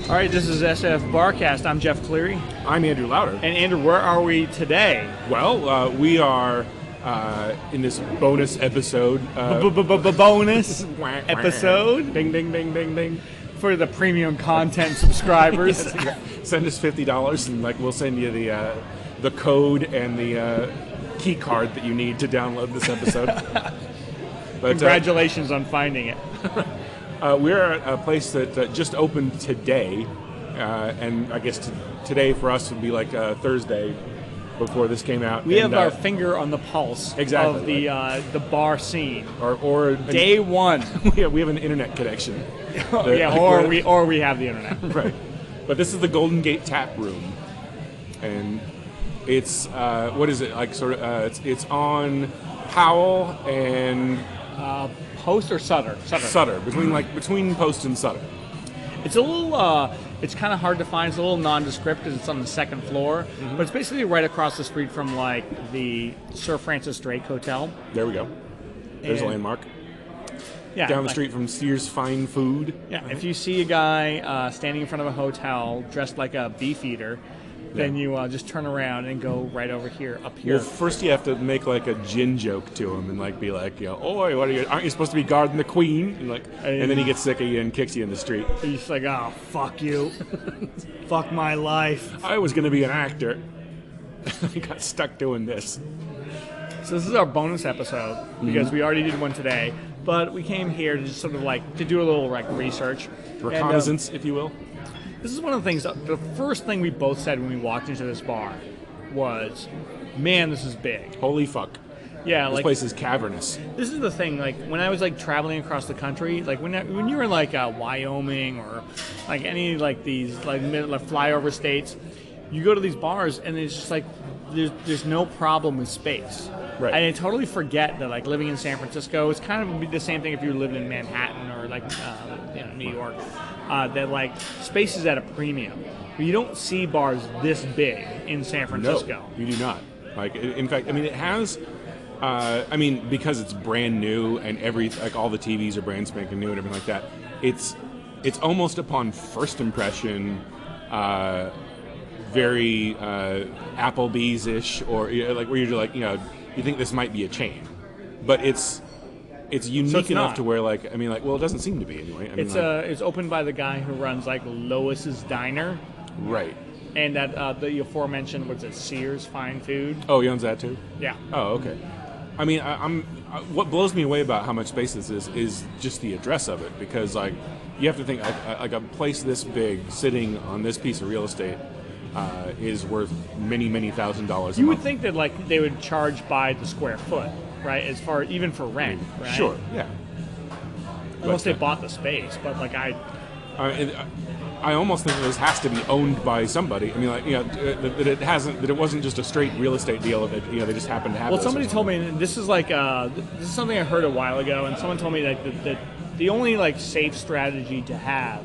All right, this is SFBarkast. I'm Jeff Cleary. I'm Andrew Louder. And Andrew, where are we today? Well, we are in this bonus episode. Bonus episode? Ding, ding, ding, ding, ding. For the premium content subscribers. Yes, send us $50 and we'll send you the code and the key card that you need to download this episode. But, congratulations on finding it. We're at a place that just opened today, and I guess today for us would be like Thursday before this came out. We have our finger on the pulse of the bar scene. Or day one. we have an internet connection. Or we have the internet. Right. But this is the GoldenGateTapRoom, and it's what is it like? Sort of it's on Powell and. Post or Sutter? Sutter, between Post and Sutter. It's a little, it's kind of hard to find. It's a little nondescript because it's on the second floor, but it's basically right across the street from the Sir Francis Drake Hotel. There we go. There's a landmark. Yeah, down the street from Sears Fine Food. Yeah, if you see a guy standing in front of a hotel dressed like a beefeater, then you just turn around and go right over here, up here. Well, first you have to make like a gin joke to him and be like, "Oi, aren't you supposed to be guarding the queen?" And then he gets sick of you and kicks you in the street. He's like, "Oh, fuck you, fuck my life." I was going to be an actor. I got stuck doing this. So this is our bonus episode because we already did one today, but we came here to just sort of to do a little research, reconnaissance, if you will. This is one of the things, the first thing we both said when we walked into this bar was, man, this is big. Holy fuck. Yeah, this place is cavernous. This is the thing, when I was traveling across the country, when you're in Wyoming or any these flyover states, you go to these bars and it's just there's no problem with space. Right. And I totally forget that living in San Francisco, it's kind of the same thing if you lived in Manhattan or New York. That space is at a premium. But you don't see bars this big in San Francisco. No, you do not. In fact, it has. Because it's brand new and all the TVs are brand spanking new and everything like that. It's almost upon first impression, very Applebee's-ish, or where you're you think this might be a chain, but it's unique enough to where well, it doesn't seem to be anyway. It's opened by the guy who runs Lois's Diner, right? And that the aforementioned Sears Fine Food. Oh, he owns that too. Yeah. Oh, okay. What blows me away about how much space this is just the address of it, because you have to think a place this big sitting on this piece of real estate is worth many $1,000s. You would think that they would charge by the square foot. Right, as far even for rent, right? Sure, yeah. Unless they bought the space, but I almost think this has to be owned by somebody. That it wasn't just a straight real estate deal. That they just happened to have. Well, somebody told me, and this is this is something I heard a while ago, and someone told me that the only safe strategy to have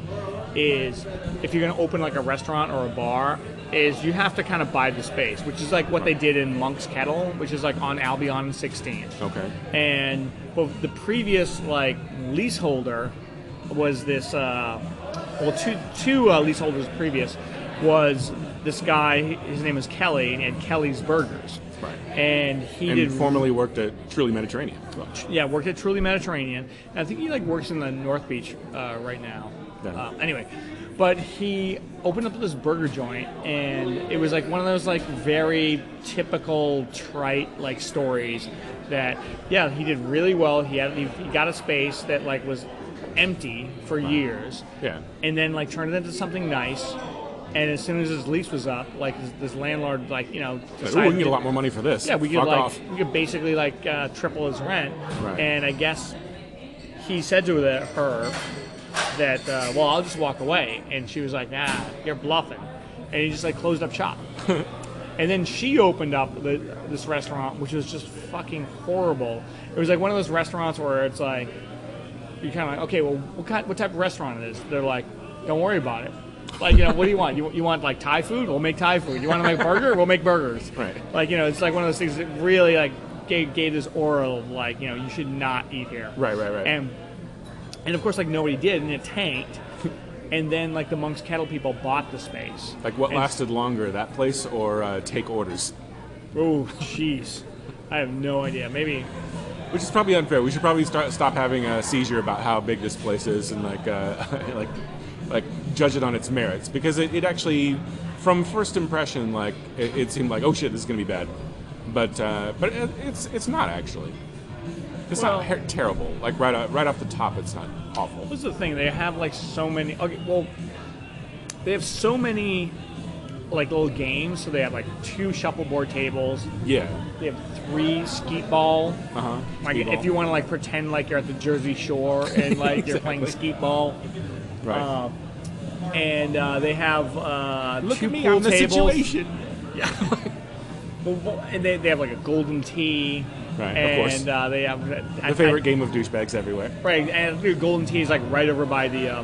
is if you're going to open a restaurant or a bar, is you have to kind of buy the space, which is what they did in Monk's Kettle, which is on Albion and 16th. Okay. And the previous leaseholder was this. Two leaseholders previous was this guy. His name was Kelly, and he had Kelly's Burgers. Right. And he formerly worked at Truly Mediterranean. Yeah, worked at Truly Mediterranean. And I think he works in the North Beach right now. Yeah. Anyway. But he opened up this burger joint, and it was one of those very typical trite stories that he did really well. He got a space that was empty for years, and then turned it into something nice. And as soon as his lease was up, this landlord decided we can get a lot more money for this. Yeah, we could basically triple his rent. Right. And I guess he said to her that, well, I'll just walk away. And she was like, nah, you're bluffing. And he just closed up shop. And then she opened up this restaurant, which was just fucking horrible. It was one of those restaurants where it's you're kind of okay, well, what type of restaurant it is? They're don't worry about it. What do you want? You want Thai food? We'll make Thai food. You want to make burger? We'll make burgers. Right. It's one of those things that really gave this aura of you should not eat here. Right. And of course, nobody did, and it tanked. and then like the Monk's Kettle people bought the space. Like what lasted longer, that place or Take Orders? Oh, jeez. I have no idea. Maybe. Which is probably unfair. We should probably stop having a seizure about how big this place is and like judge it on its merits, because it actually, from first impression, like it seemed like, oh shit, this is gonna be bad, but it's not actually. It's not terrible. Like right off the top, it's not awful. What's the thing? They have like so many. Okay, well, they have so many like little games. So they have like 2 shuffleboard tables. Yeah. They have 3 skeet ball. Like Skeet ball. if you want to like pretend like you're at the Jersey Shore and like you're playing skeet ball. Right. And they have Look 2 at me, pool I'm the tables. situation. Yeah. And they have like a golden tee. Right, and, of course. They have The favorite game of douchebags everywhere. Right, and the golden tee is like right over by the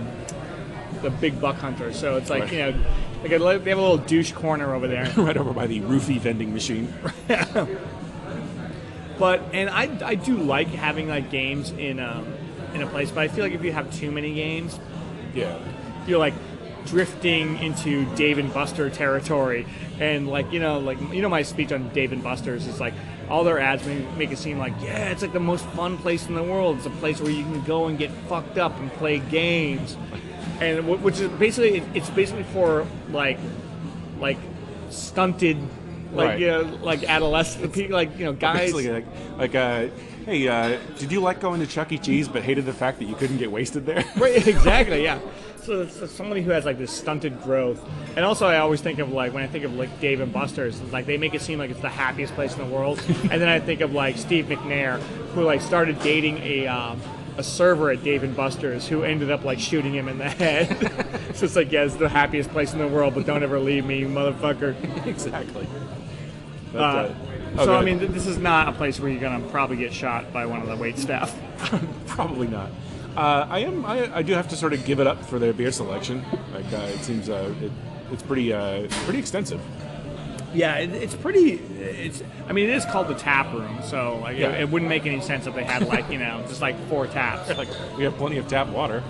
big buck hunter. So it's like, Right. you know, like they have a little douche corner over there. Right over by the roofie vending machine. But I do like having like games in a place, but I feel like if you have too many games, Yeah. you're like drifting into Dave and Buster territory. And like my speech on Dave and Buster's is like all their ads make it seem like, yeah, it's like the most fun place in the world. It's a place where you can go and get fucked up and play games, and which is basically it's basically for like stunted, like Right. you know, like adolescent people, like you know, guys. Basically, hey, did you like going to Chuck E. Cheese but hated the fact that you couldn't get wasted there? Right, exactly, yeah. So it's somebody who has like this stunted growth, and also I always think of like when I think of like Dave and Buster's, it's like they make it seem like it's the happiest place in the world, and then I think of like Steve McNair, who like started dating a server at Dave and Buster's, who ended up like shooting him in the head. So it's like, yeah, it's the happiest place in the world, but don't ever leave me, you motherfucker. Exactly. So I mean, this is not a place where you're gonna probably get shot by one of the wait staff. Probably not. I do have to sort of give it up for their beer selection. Like it seems it's pretty extensive. Yeah, it's pretty. I mean, it is called the tap room, so like, Yeah. it wouldn't make any sense if they had like just like 4 taps. Like we have plenty of tap water.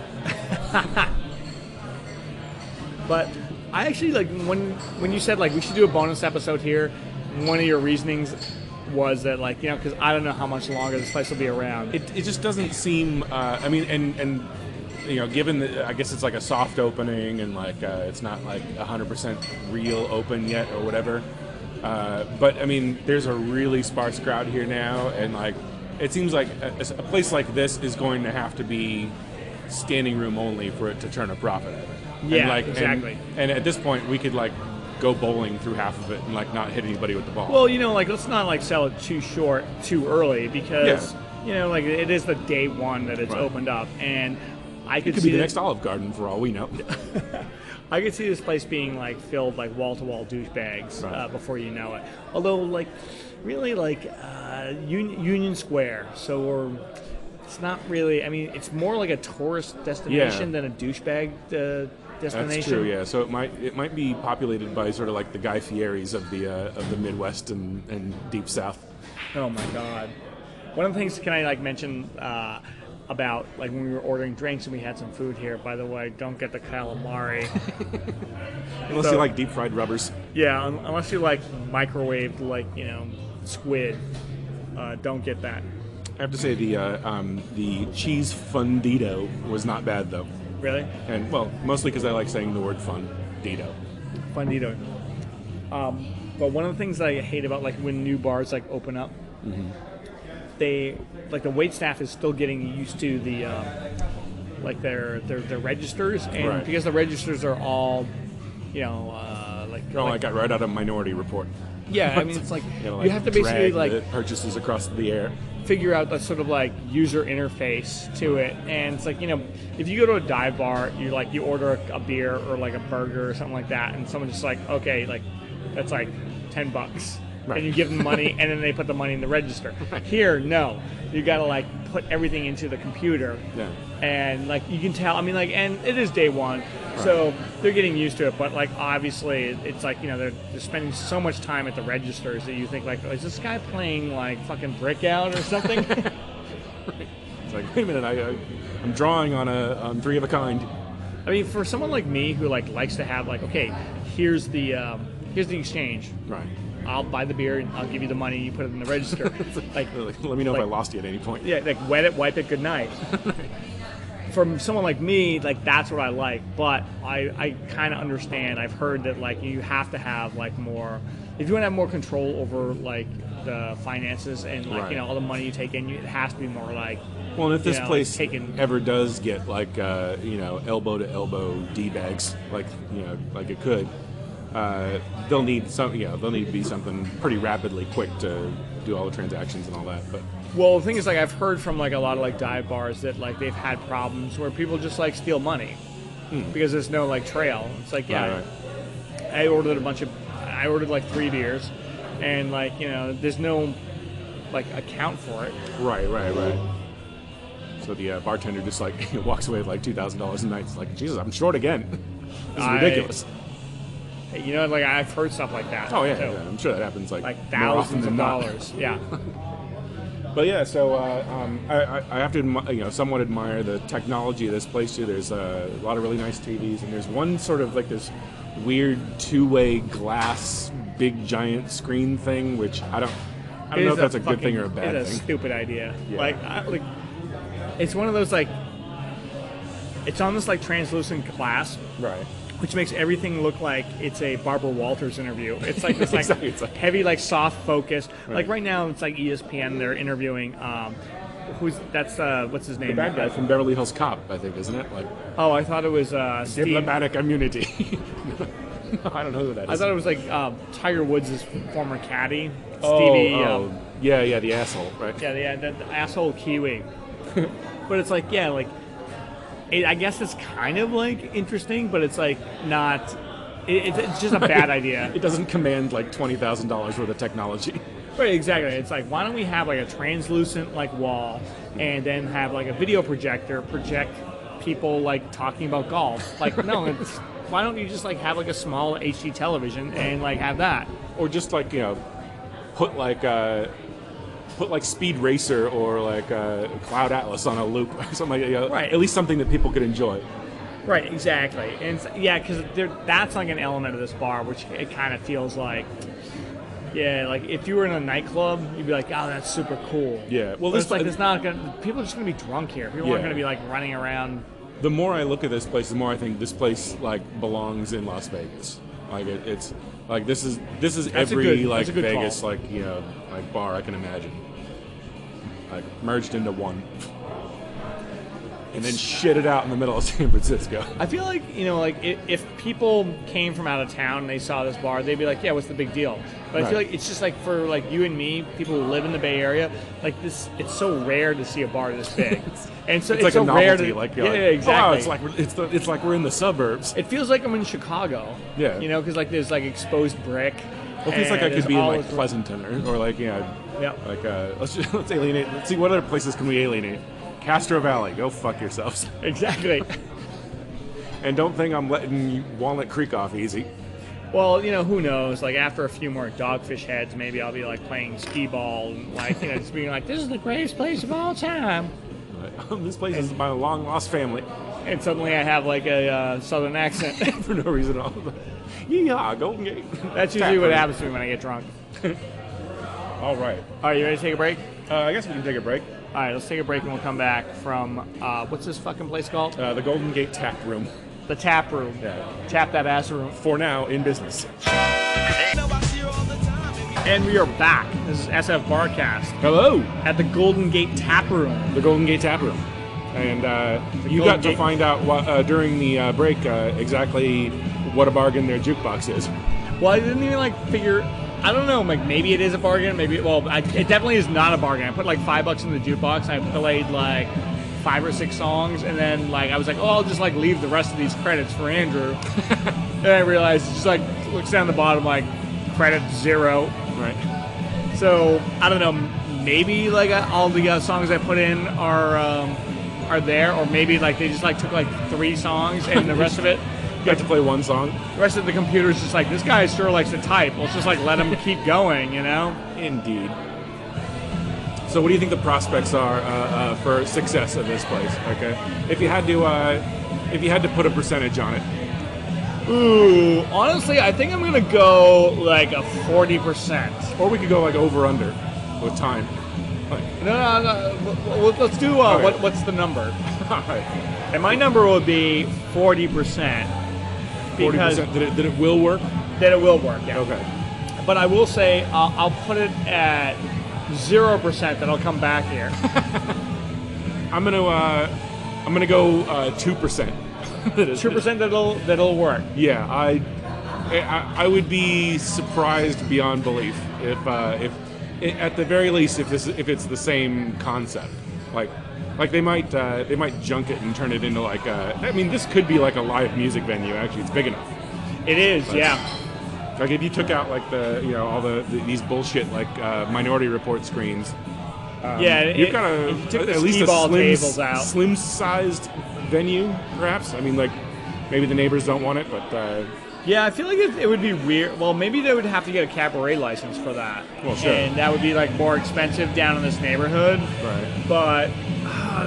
But I actually like when you said like we should do a bonus episode here. One of your reasonings was that like because I don't know how much longer this place will be around. It just doesn't seem. I mean, and given that I guess it's like a soft opening and like it's not like 100% real open yet or whatever. But I mean, there's a really sparse crowd here now, and like it seems like a place like this is going to have to be standing room only for it to turn a profit. Yeah, and, like, exactly. And at this point, we could like go bowling through half of it and like not hit anybody with the ball. Well, like let's not like sell it too short, too early, because like it is the day one that it's Right. opened up, and I could it could see be the next Olive Garden for all we know. I could see this place being like filled like wall to wall douchebags Right. before you know it. Although like really like Union Square, so it's not really. I mean, it's more like a tourist destination than a douchebag destination. That's true, yeah. So it might be populated by sort of like the Guy Fieri's of the Midwest and Deep South. Oh my God! One of the things can I like mention about like when we were ordering drinks and we had some food here. By the way, don't get the calamari. Unless you like deep fried rubbers. Yeah, unless you like microwaved like squid, don't get that. I have to say the cheese fundito was not bad though, Really? and well, mostly because I like saying the word fundito. Fundito. But one of the things that I hate about like when new bars like open up, they like the wait staff is still getting used to the like their registers, and Right. because the registers are all I got right out of Minority Report. yeah, I mean it's like You you have to basically drag like the purchases across the air. figure out the sort of like user interface to it, and it's like if you go to a dive bar, you order a beer or like a burger or something like that, and someone's just like, okay, like that's like $10, Right. and you give them money, and then they put the money in the register. Here, no, you got to like put everything into the computer, Yeah. and like you can tell. I mean, like, and it is day one, so they're getting used to it. But like, obviously, it's like they're spending so much time at the registers that you think like, oh, is this guy playing like fucking Brick Out or something? It's like, wait a minute, I'm drawing on 3 of a kind. I mean, for someone like me who like likes to have like, okay, here's the exchange. Right. I'll buy the beer, and I'll give you the money, you put it in the register. Like, let me know if I lost you at any point. Yeah, like wet it, wipe it, good night. From someone like me, like that's what I like. But I kind of understand. I've heard that like you have to have like more. If you want to have more control over like the finances and like all the money you take in, it has to be more like. Well, and if this place like ever does get like elbow to elbow D bags, like like it could. They'll need some. They'll need to be something pretty rapidly quick to do all the transactions and all that. But well, the thing is, like I've heard from like a lot of like dive bars that like they've had problems where people just like steal money because there's no like trail. It's like I ordered I ordered like 3 beers, and like there's no like account for it. Right. So the bartender just like walks away with like $2,000 a night. It's like, Jesus, I'm short again. This is ridiculous. Like I've heard stuff like that. Oh yeah, I'm sure that happens like thousands of dollars. Yeah. But yeah, so I have to somewhat admire the technology of this place too. There's a lot of really nice TVs, and there's one sort of like this weird 2-way glass big giant screen thing, which I don't know if that's a good thing or a bad thing. It's a stupid idea. Yeah. Like it's one of those like it's on this like translucent glass. Right. Which makes everything look like it's a Barbara Walters interview. It's like this Exactly. It's like heavy, like soft focus. Right. Like right now, it's like ESPN. They're interviewing. What's his name? The bad guy from Beverly Hills Cop, I think, isn't it? Like. Oh, I thought it was Steve. Diplomatic immunity. No, I don't know who that is. I thought it was like Tiger Woods' former caddy, Stevie. Stevie. Yeah, the asshole, right? Yeah, the asshole Kiwi. But it's like, I guess it's kind of like interesting, but it's like not. It's just a bad idea. It doesn't command like $20,000 worth of technology. Right, exactly. It's like, why don't we have like a translucent like wall, and then have like a video projector project people like talking about golf? Like, no, why don't you just like have like a small HD television and like have that, or just like put like Speed Racer or like Cloud Atlas on a loop or something like that. Right. At least something that people could enjoy. Right, exactly. And because that's like an element of this bar, which it kind of feels like, like if you were in a nightclub, you'd be like, oh, that's super cool. Yeah. Well, it's like it's not gonna. People are just gonna be drunk here. People aren't gonna be like running around. The more I look at this place, the more I think this place like belongs in Las Vegas. Like it's like this is every like Vegas call. Like like bar I can imagine. Like merged into one, and then shit it out in the middle of San Francisco. I feel like if people came from out of town and they saw this bar, they'd be like, yeah, what's the big deal? But I feel like it's just like for like you and me, people who live in the Bay Area, like this, it's so rare to see a bar this big, and so it's like so a novelty, rare to exactly. Oh, it's like we're in the suburbs. It feels like I'm in Chicago. Yeah, because like there's like exposed brick. Well, it feels like I could be in like Pleasanton or like like let's alienate. Let's see what other places can we alienate. Castro Valley, go fuck yourselves. Exactly. And don't think I'm letting Walnut Creek off easy. Well, who knows? Like after a few more Dogfish Heads, maybe I'll be like playing skee ball and like just being like, this is the greatest place of all time. Right. This place is my long lost family. And suddenly I have like a southern accent for no reason at all. Yeah, Golden Gate. That's usually what happens to me when I get drunk. All right. Are you ready to take a break? I guess we can take a break. All right, let's take a break and we'll come back from, what's this fucking place called? The Golden Gate Tap Room. The Tap Room. Yeah. Tap that ass room. For now, in business. And we are back. This is SFBarkast. Hello. At the Golden Gate Tap Room. The Golden Gate Tap Room. And you got to find out what, during the break exactly what a bargain their jukebox is. Well, I didn't even figure. I don't know. Like maybe it is a bargain. Maybe it definitely is not a bargain. I put like $5 in the jukebox. And I played like 5 or 6 songs, and then I was like, oh, I'll just leave the rest of these credits for Andrew. And I realized it just looks down the bottom credit 0. Right. So I don't know. Maybe all the songs I put in are there, or maybe they just took 3 songs and the rest of it. You have to play one song. The rest of the computer's just this guy sure likes to type. Let's just let him keep going, Indeed. So what do you think the prospects are for success of this place? Okay, if you had to If you had to put a percentage on it. Ooh, honestly, I think I'm gonna go like a 40%. Or we could go like over under with time. Like, No. Let's do right. what's the number? all right. And my number would be 40%. 40%. That it will work? That it will work, yeah. Okay. But I will say I'll put it at 0% that I'll come back here. I'm gonna go 2%. 2% that'll work. Yeah, I would be surprised beyond belief if at the very least if it's the same concept. Like they might junk it and turn it into like I mean, this could be like a live music venue. Actually, it's big enough. It is, But, yeah. Like if you took out like all these bullshit like Minority Report screens. You've got if you took at the least a skee-ball tables out. slim-sized venue, perhaps. I mean, like maybe the neighbors don't want it, but Yeah, I feel like it would be weird. Well, maybe they would have to get a cabaret license for that. Well, sure. And that would be like more expensive down in this neighborhood. right. But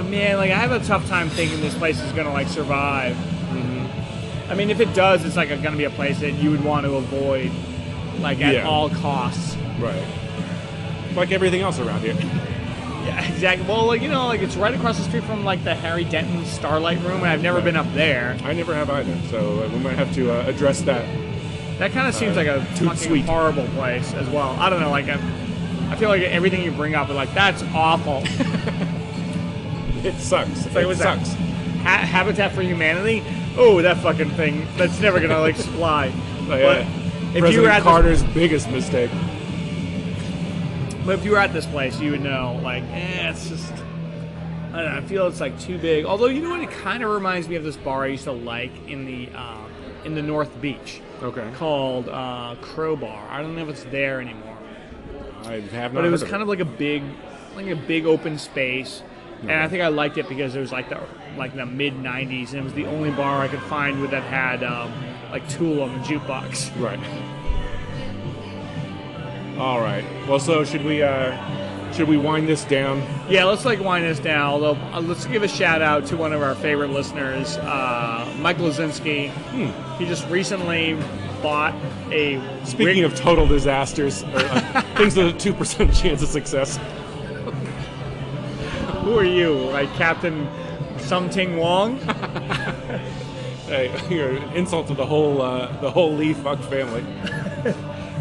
man, like I have a tough time thinking this place is gonna like survive. Mm-hmm. I mean, if it does, it's like gonna be a place that you would want to avoid, like at Yeah. all costs. Right. Like everything else around here. Yeah, exactly. Well, like it's right across the street from like the Harry Denton Starlight Room, and I've never been up there. I never have either, so we might have to address that. That kind of seems like a Toot fucking sweet. horrible place as well. I don't know, like I feel like everything you bring up is like that's awful. It sucks. Like, It what's that? sucks. Habitat for Humanity. Oh, that fucking thing. That's never gonna like fly. Like, But if President you were at Carter's biggest mistake. But if you were at this place, you would know, like, it's just, I don't know, I feel it's like too big. Although, you know what, it kind of reminds me of this bar I used to like in the North Beach. Okay. Called Crowbar. I don't know if it's there anymore. I have not. But it was heard kind of like a big open space. And I think I liked it because it was like the mid '90s, and it was the only bar I could find that had like Tool on the jukebox. Right. All right. Well, so should we wind this down? Yeah, let's like wind this down. Although let's give a shout out to one of our favorite listeners, Mike Lazinski. He just recently bought a. Speaking of total disasters, or, things with a 2% chance of success. Who are you, like Captain Something Wong? Hey, you're an insult to the whole Lee fuck family.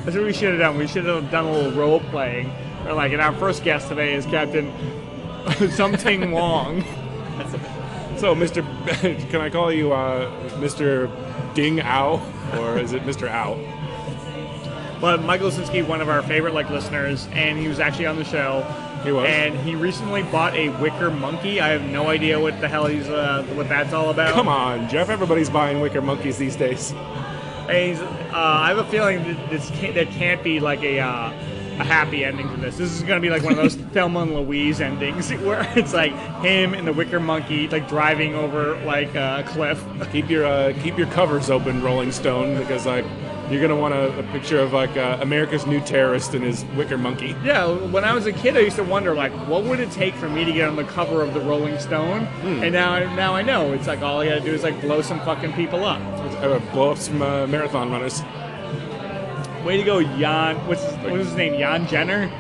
That's what we should have done. We should have done a little role playing. Or like, and our first guest today is Captain Something Wong. So, Mr. Can I call you Mr. Ding Ow, or is it Mr. Ow? But Michael Lasinski, one of our favorite like listeners, and he was actually on the show. He was. And he recently bought a wicker monkey. I have no idea what the hell what that's all about. Come on, Jeff. Everybody's buying wicker monkeys these days. And I have a feeling that there can't be like a happy ending to this. This is going to be like one of those Thelma and Louise endings where it's like him and the wicker monkey like driving over like a cliff. Keep your covers open, Rolling Stone, because like you're gonna want a picture of like America's new terrorist and his wicker monkey. Yeah, when I was a kid, I used to wonder like, what would it take for me to get on the cover of the Rolling Stone? And now I know. It's like all I gotta do is like blow some fucking people up. Blow up some marathon runners. Way to go, Jan. What's his name? Jan Jenner?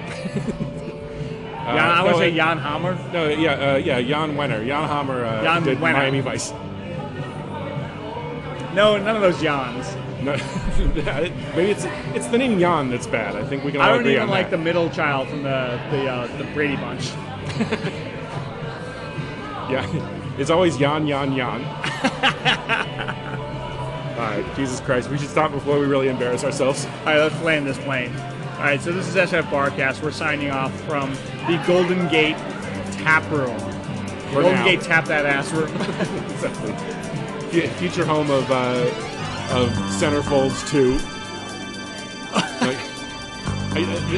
I want to say Jan Hammer. No, Jan Wenner. Jan Hammer Jan did Wenner. Miami Vice. No, none of those Jans. No, maybe it's the name Jan that's bad. I think we can all I don't agree even on like that. the middle child from the Brady Bunch. Yeah, it's always Jan. All right, Jesus Christ, we should stop before we really embarrass ourselves. All right, let's land this plane. All right, so this is SFBarkast. We're signing off from the Golden Gate Tap Room. Golden Gate Tap That Ass Room. Exactly. Future home of Centerfolds 2.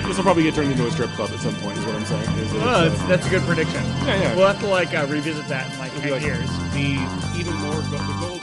This will probably get turned into a strip club at some point, is what I'm saying. That's a good prediction. Yeah. We'll have to like revisit that in like 10 Like, years. the even more the